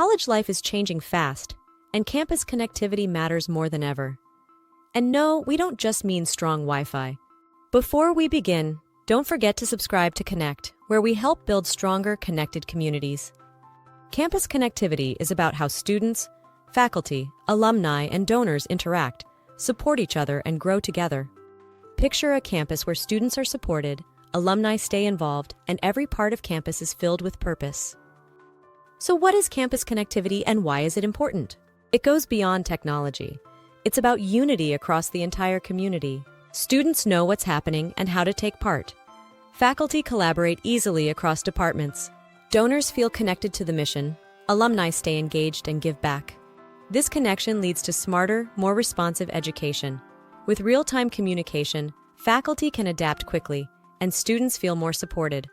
College life is changing fast, and campus connectivity matters more than ever. And no, we don't just mean strong Wi-Fi. Before we begin, don't forget to subscribe to Kannect, where we help build stronger, connected communities. Campus connectivity is about how students, faculty, alumni, and donors interact, support each other, and grow together. Picture a campus where students are supported, alumni stay involved, and every part of campus is filled with purpose. So what is campus connectivity and why is it important? It goes beyond technology. It's about unity across the entire community. Students know what's happening and how to take part. Faculty collaborate easily across departments. Donors feel connected to the mission. Alumni stay engaged and give back. This connection leads to smarter, more responsive education. With real-time communication, faculty can adapt quickly, and students feel more supported.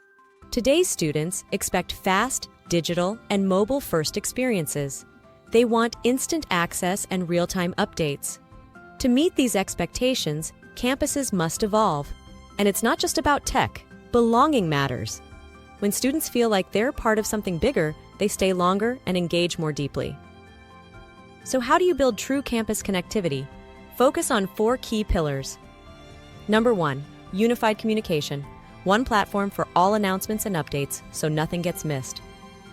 Today's students expect fast, digital, and mobile-first experiences. They want instant access and real-time updates. To meet these expectations, campuses must evolve. And it's not just about tech. Belonging matters. When students feel like they're part of something bigger, they stay longer and engage more deeply. So how do you build true campus connectivity? Focus on 4 key pillars. Number 1, unified communication. One platform for all announcements and updates, so nothing gets missed.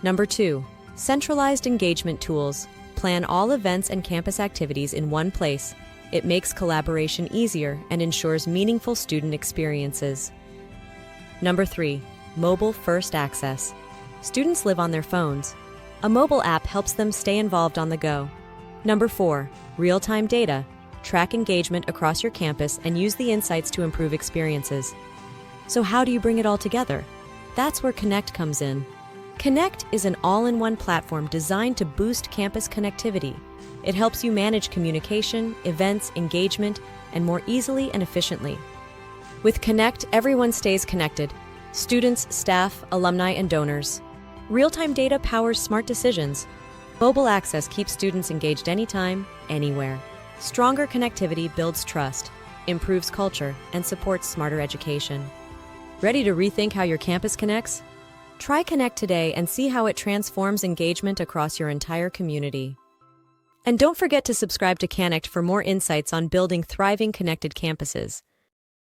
Number 2, centralized engagement tools. Plan all events and campus activities in one place. It makes collaboration easier and ensures meaningful student experiences. Number 3, mobile-first access. Students live on their phones. A mobile app helps them stay involved on the go. Number 4, real-time data. Track engagement across your campus and use the insights to improve experiences. So how do you bring it all together? That's where Kannect comes in. Kannect is an all-in-one platform designed to boost campus connectivity. It helps you manage communication, events, engagement, and more easily and efficiently. With Kannect, everyone stays connected. Students, staff, alumni, and donors. Real-time data powers smart decisions. Mobile access keeps students engaged anytime, anywhere. Stronger connectivity builds trust, improves culture, and supports smarter education. Ready to rethink how your campus connects? Try Kannect today and see how it transforms engagement across your entire community. And don't forget to subscribe to Kannect for more insights on building thriving, connected campuses.